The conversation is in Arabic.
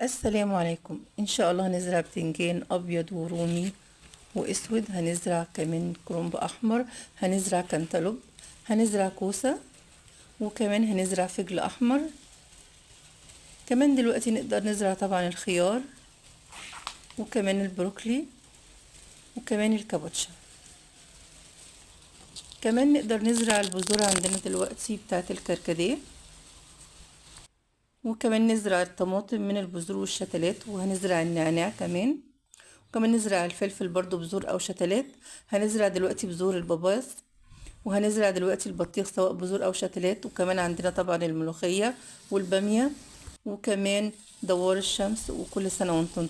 السلام عليكم. ان شاء الله هنزرع بتنجان ابيض ورومي واسود، هنزرع كمان كرنب احمر، هنزرع كنتالوب، هنزرع كوسة، وكمان هنزرع فجل احمر. كمان دلوقتي نقدر نزرع طبعا الخيار وكمان البروكلي وكمان الكابوتشا. كمان نقدر نزرع البذور عندنا دلوقتي بتاعت الكركديه، وكمان نزرع الطماطم من البذور والشتلات، وهنزرع النعناع كمان، وكمان نزرع الفلفل برضو بذور او شتلات. هنزرع دلوقتي بذور الباباز، وهنزرع دلوقتي البطيخ سواء بذور او شتلات، وكمان عندنا طبعا الملوخية والبامية وكمان دوار الشمس. وكل سنة وانتم